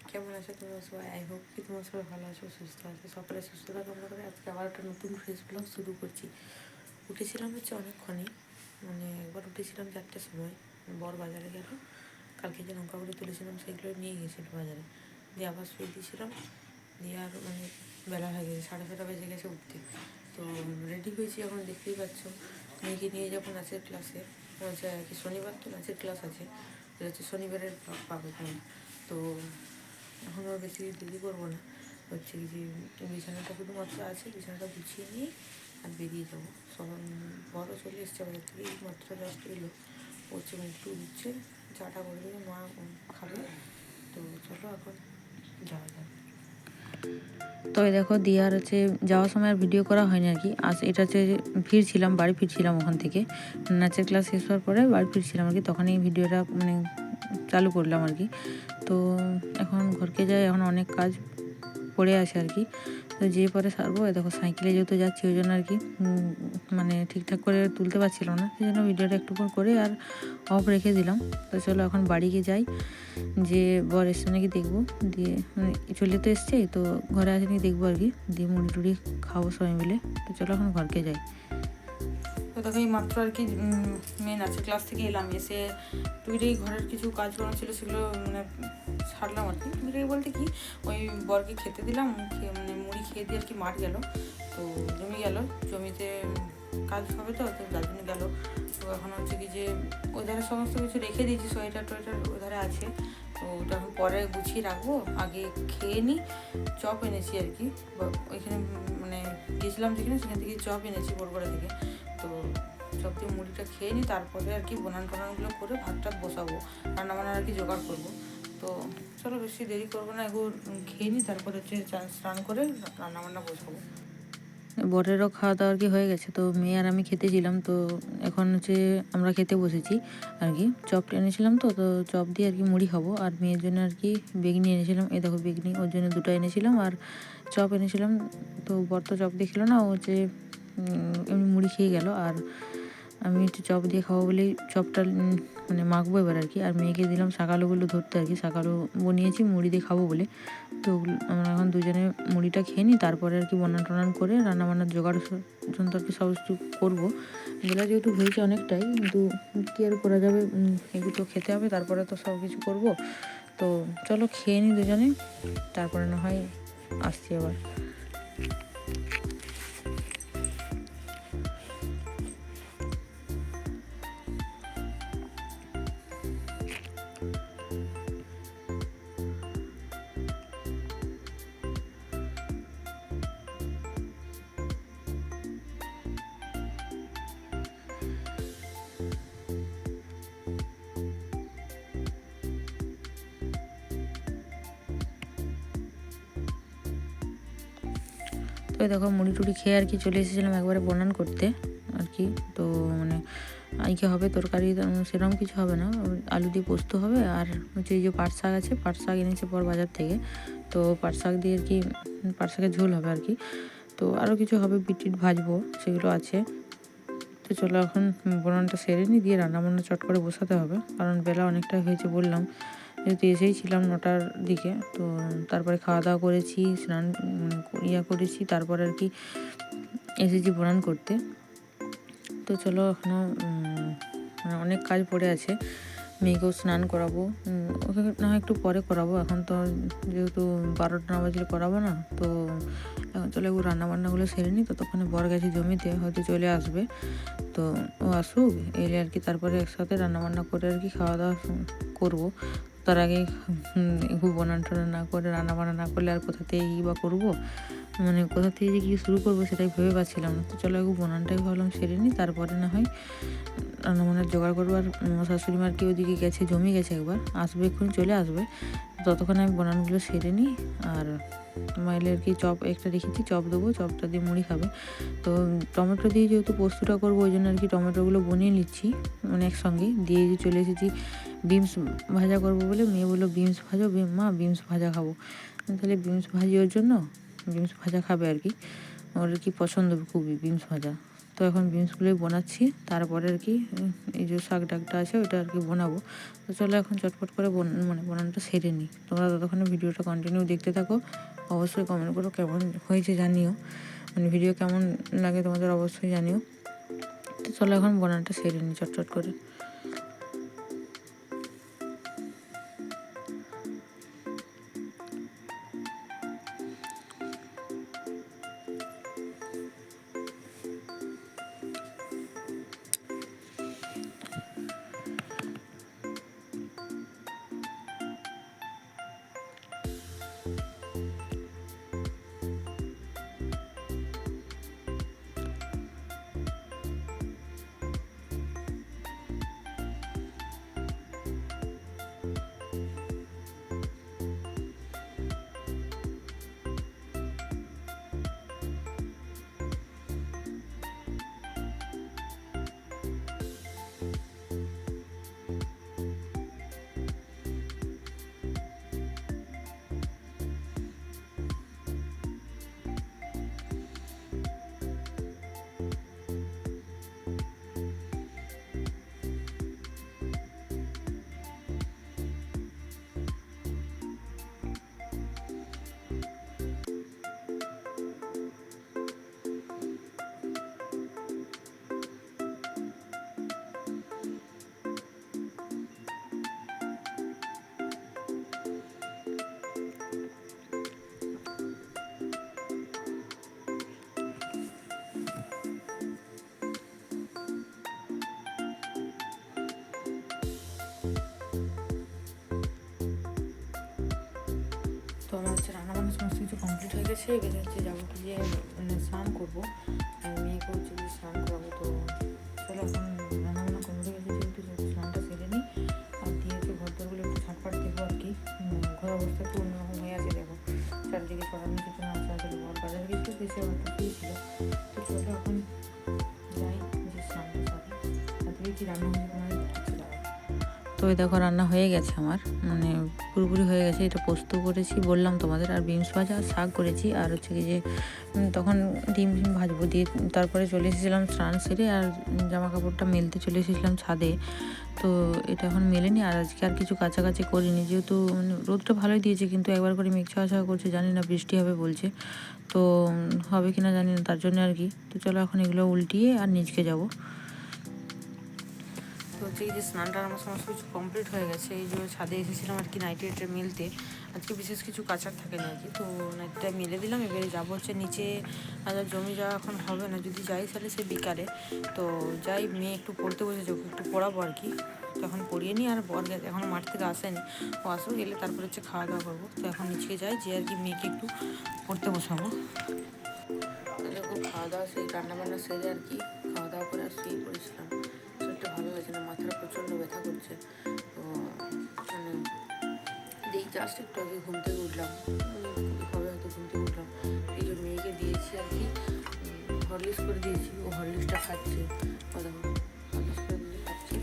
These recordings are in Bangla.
কেমন আছো তোমরা সবাই? আই হোপ কি তোমরা সবাই ভালো আছো, সুস্থ আছো। সকলে সুস্থতা কামনা করে আজকে আবার একটা নতুন ফ্রেশ ব্লগ শুরু করছি। উঠেছিলাম হচ্ছে অনেকক্ষণই, মানে একবার উঠেছিলাম 4টার সময়, বর বাজারে গেল। কালকে যে লঙ্কাগুলো তুলেছিলাম সেগুলো নিয়ে গেছিল বাজারে, দিয়ে আবার শুয়ে দিয়েছিলাম। দিয়ে আর মানে বেলা হয়ে গেছে, 6:30 বেজে গেছে উঠতে। তো রেডি হয়েছি, এখন দেখতেই পাচ্ছ। মেয়েকে নিয়ে যাবো নাচের ক্লাসে, হচ্ছে কি শনিবার তো নাচের ক্লাস আছে, এটা হচ্ছে শনিবারের ব্লগ পাবে তোমরা। তো এখন আর বেশি দেরি করবো না, হচ্ছে কি যে বিছানাটা শুধুমাত্র আছে, বিছানাটা গুছিয়ে নিয়ে আর বেরিয়ে যাবো। সবাই বড় চলে এসছে বাজার থেকে, এই মাত্র জাস্ট এলো। হচ্ছে একটু দিচ্ছে, চাটা করে দেবে, মা খাবে। তো চলো এখন যাওয়া যাক। তো দেখো দিয়ার হচ্ছে যাওয়ার সময় আর ভিডিও করা হয়নি আর কি। এটা হচ্ছে ফিরছিলাম, বাড়ি ফিরছিলাম ওখান থেকে, নাচের ক্লাস শেষ হওয়ার পরে বাড়ি ফিরছিলাম আর কি, তখন এই ভিডিওটা মানে চালু করলাম আর কি। তো এখন ঘরকে যাই, এখন অনেক কাজ পড়ে আছে আর কি। তো যে পরে সারবো, দেখো সাইকেলে যেহেতু যাচ্ছি ওই জন্য আর কি মানে ঠিকঠাক করে তুলতে পারছিলাম না, সেই জন্য ভিডিওটা একটু করে আর অফ রেখে দিলাম। তো চলো এখন বাড়ি গিয়ে যাই, যে বর এসছে নাকি দেখবো, দিয়ে মানে চলে তো এসছে, তো ঘরে আসে নাকি দেখবো আর কি, দিয়ে মুড়ি টুড়ি খাবো সবাই মিলে। তো চলো এখন ঘরকে যাই। তো দেখো এই মাত্র আর কি মেয়ে নাচের ক্লাস থেকে এলাম, এসে টুইটাই ঘরের কিছু কাজ করা ছিল সেগুলো মানে ছাড়লাম আর কি। টুইটাই বলতে কি, ওই বরকে খেতে দিলাম, মানে মুড়ি খেয়ে দিয়ে আর কি মাঠ গেল, তো জমি গেল, জমিতে কাজ হবে তো যার জন্য গেলো। তো এখন হচ্ছে কি যে ওই ধারে সমস্ত কিছু রেখে দিয়েছি, সোয়েটার টোয়েটার ওই ধারে আছে, তো ওটা পরে গুছিয়ে রাখবো। আগে খেয়ে নিই, চপ এনেছি আর কি ওইখানে, মানে গেছিলাম যেখানে সেখান থেকে চপ এনেছি বড়গড়া থেকে। তো চপ দিয়ে মুড়িটা খেয়ে নিই, তারপরে আর কি বনান টনানগুলো করে ভাতটা বসাবো, রান্নাবান্নার আর কি জোগাড় করবো। তো চলো বেশি দেরি করবো না, এগুলো খেয়ে নিই, তারপরে হচ্ছে স্নান করে রান্নাবান্না বসাবো। বরেরও খাওয়া দাওয়া আর কি হয়ে গেছে, তো মেয়ে আর আমি খেতেছিলাম। তো এখন হচ্ছে আমরা খেতে বসেছি আর কি। চপ এনেছিলাম, তো চপ দিয়ে আর কি মুড়ি খাবো, আর মেয়ের জন্য আর কি বেগনি এনেছিলাম, এই দেখো বেগনি, ওর জন্য 2টা এনেছিলাম, আর চপ এনেছিলাম। তো বর তো চপ দিয়ে খেলো না, ও হচ্ছে এমনি মুড়ি খেয়ে গেল, আর আমি একটু চপ দিয়ে খাবো বলেই চপটা মানে মাখবো এবার আর কি। আর মেয়েকে দিলাম শাকালুগুলো ধরতে আর কি, শাকালু বনিয়েছি মুড়ি দিয়ে খাবো বলে। তো আমরা এখন দুজনে মুড়িটা খেয়ে নিই, তারপরে আর কি বনান টনান করে রান্নাবান্নার জোগাড় যন্ত্র আর কি সব কিছু করবো। বেলা যেহেতু হয়েছে অনেকটাই, কিন্তু কী আর করা যাবে, এগুলো তো খেতে হবে, তারপরে তো সব কিছু করবো। তো চলো খেয়ে নিই দুজনে, তারপরে না হয় আসছি আবার। তো দেখো মুড়ি টুড়ি খেয়ে আর কি চলে এসেছিলাম একবারে বনান করতে আর কি। তো মানে আজকে হবে তরকারি, সেরকম কিছু হবে না, আলু দিয়ে পোস্ত হবে, আর হচ্ছে এই যে পাট শাক আছে, পাট শাক এনেছে পর বাজার থেকে, তো পাট শাক দিয়ে আর কি পাট শাকের ঝোল হবে আর কি। তো আরও কিছু হবে, বিট ভাজবো, সেগুলো আছে। তো চলো এখন বনানটা সেরে নিই, দিয়ে রান্নাবান্না চট করে বসাতে হবে, কারণ বেলা অনেকটাই হয়েছে বললাম, যেহেতু এসেই ছিলাম 9টার দিকে। তো তারপরে খাওয়া দাওয়া করেছি, স্নান করেছি, তারপর আর কি এসেছি বনান করতে। তো চলো এখনও অনেক কাজ পড়ে আছে, মেয়েকেও স্নান করাবো, ওকে না হয় একটু পরে করাবো, এখন তো যেহেতু 12টা না বাজলে করাবো না। তো এখন চলো একটু রান্নাবান্নাগুলো সেরে নিই, ততক্ষণে বর গেছে জমিতে, হয়তো চলে আসবে। তো ও আসুক, এলে আর কি তারপরে একসাথে রান্নাবান্না করে আর কি খাওয়া দাওয়া করবো। তার আগে একটু বনান টনান না করে, রান্নাবান্না না করলে আর কোথা থেকে বা করবো, মানে কোথা থেকে যে কী শুরু করবো সেটাই ভেবে পাচ্ছিলাম না। তো চলো একটু বনানটাই ভাবলাম সেরে নিই, তারপরে না হয় রান্নাবান্নার জোগাড় করবো। আর শাশুড়ি মার কি ওদিকে গেছে, জমি গেছে, একবার আসবে, এক্ষুনি চলে আসবে, ততক্ষণ আমি বনানগুলো সেরে নিই। আর মাইলে আর কি চপ একটা রেখেছি, চপ দেবো, চপটা দিয়ে মুড়ি খাবে। তো টমেটো দিয়ে যেহেতু পোস্তটা করবো, ওই জন্য আর কি টমেটোগুলো বনিয়ে নিচ্ছি, মানে একসঙ্গে দিয়ে চলে এসেছি। বিনস ভাজা করবো বলে মেয়ে বললো বিনস ভাজো, মা বিনস ভাজা খাবো, তাহলে বিনস ভাজি ওর জন্য, বিনস ভাজা খাবে আর কি, ওর কি পছন্দ খুবই বিনস ভাজা। তো এখন বিনসগুলোই বানাচ্ছি, তারপরে আর কি এই যে শাক ডাকটা আছে ওইটা আর কি বানাবো। তো চলো এখন চটপট করে বানানোটা সেরে নিই। তোমরা ততক্ষণে ভিডিওটা কন্টিনিউ দেখতে থাকো, অবশ্যই কমেন্ট করো কেমন হয়েছে জানিও, মানে ভিডিও কেমন লাগে তোমাদের অবশ্যই জানিও। তো চলো এখন বানানোটা সেরে নিই চটচট করে। তো আমার হচ্ছে রান্নাবান্না সমস্ত কিছু কমপ্লিট হয়ে গেছে, এবার হচ্ছে যাবো কি যে স্নান করবো, মেয়েকে হচ্ছে যে স্নান করাবো। তো চলো এখন রান্নাবান্না কমপ্লিট হয়ে গেছে, একটু স্নানটা সেরে নিই, আর দিয়ে হচ্ছে ঘরদোরগুলো একটু ঝাটপাট দেবো আর কি। ঘর অবস্থা একটু অন্যরকম হয়ে আছে, দেখো চারদিকে ছড়ানো কিছু না আছে, আসলে ঘর বাজার কিছু বেশি অবস্থা ছিল। তো চলো এখন যাই যে স্নানটা সারি, তারপরে কি রান্না হয়েছে তোমার কিছু দাঁড়া। তো এই দেখো রান্না হয়ে গেছে আমার, মানে পুরোপুরি হয়ে গেছে। এটা পোস্ত করেছি বললাম তোমাদের, আর বিনস ভাজা আর শাক করেছি, আর হচ্ছে কি যে তখন ডিম ভাজবো দিয়ে তারপরে চলে এসেছিলাম স্নান সেরে, আর জামা কাপড়টা মেলতে চলে এসেছিলাম ছাদে। তো এটা এখন মেলেনি, আর আজকে আর কিছু কাছাকাছি করিনি, যেহেতু রোদটা ভালোই দিয়েছে, কিন্তু একবার করে মেঘ ছাওয়া ছাওয়া করছে, জানি না বৃষ্টি হবে বলছে, তো হবে কিনা জানি না, তার জন্য আর কি। তো চলো এখন এগুলো উল্টিয়ে আর নিচকে যাবো। তো হচ্ছে এই যে স্নানটা আমার সমস্ত কিছু কমপ্লিট হয়ে গেছে, এই যে ছাদে এসেছিলাম আর কি নাইটিটা মেলতে, আজকে বিশেষ কিছু কাচার থাকে না আর কি। তো নাইটিটা মেলে দিলাম, এবারে যাবো হচ্ছে নিচে, আর জমি যাওয়া এখন হবে না, যদি যাই তাহলে সে বিকালে। তো যাই, মেয়ে একটু পড়তে বসেছে, ওকে একটু পড়াবো আর কি। তখন পড়িয়ে নিই, আর বর গেছে এখন মাঠ থেকে আসেনি, ও আসো গেলে তারপরে হচ্ছে খাওয়া দাওয়া করবো। তো এখন নিচে যাই, যে আর কি মেয়েকে একটু পড়তে বসাবো। দেখো খাওয়া দাওয়া সেই রান্নাবান্না সেরে আর কি খাওয়া দাওয়া করে আর শুয়ে পড়েছিলাম। শরীরটা ভালো লাগছে না, মাথাটা প্রচণ্ড ব্যথা করছে। তো মানে এই জাস্ট একটু আগে ঘুম থেকে উঠলাম, কবে হয়তো ঘুম থেকে উঠলাম, এই যে মেয়েকে দিয়েছি আর কি হরলিক্স করে দিয়েছি, ও হরলিক্সটা খাচ্ছে, কথা হরলিক্স করে দিয়ে খাচ্ছে।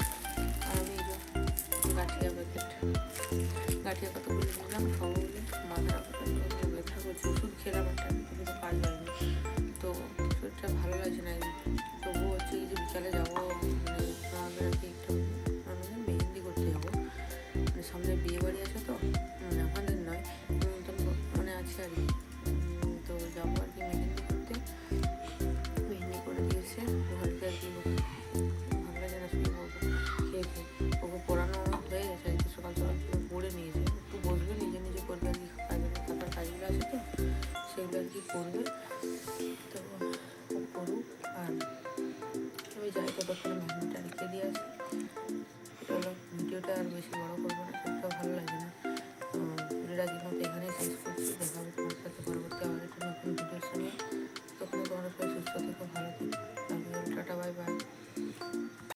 আর আমি এই যে গাঠিয়া প্যাকেট গাঠিয়া কতগুলো নিলাম খাবো বলে, মাথাটা প্রচণ্ড ব্যথা করছে, ওষুধ খেলাম একটা কিন্তু কাজ হয়নি। তো শরীরটা ভালো লাগছে না, তবুও হচ্ছে এই যে বিকালে যাবো, মানে আমাদের আর কি একটু আমাদের মেহেন্দি করতে যাবো, মানে সামনে বিয়ে বাড়ি আছে, তো মানে আমাদের নয় নিমন্ত্রণ মানে আছে আর কি। তো যাবো আর কি মেহেন্দি করতে, মেহেন্দি করে দিয়েছে ঘরকে আর কি, ভালো লাগে না শুয়ে পড়বো খেয়ে খেয়ে, ওকে পড়ানো হয়ে গেছে আর কি, সকাল সকাল পড়ে নিয়েছে, একটু বসবে নিজে নিজে করবে আর কি, খাতার কাজগুলো আছে তো সেগুলো আর কি করবে। তো করুক, আর আমি যাই ততক্ষণে মেহেন্দিটা রেখে দিয়ে আসি। চলো ভিডিওটা আর বেশি বড় করবো না, সেটা ভালো লাগে না, ভিডিওটা কিন্তু এখানেই শেষ করছি, দেখা হবে।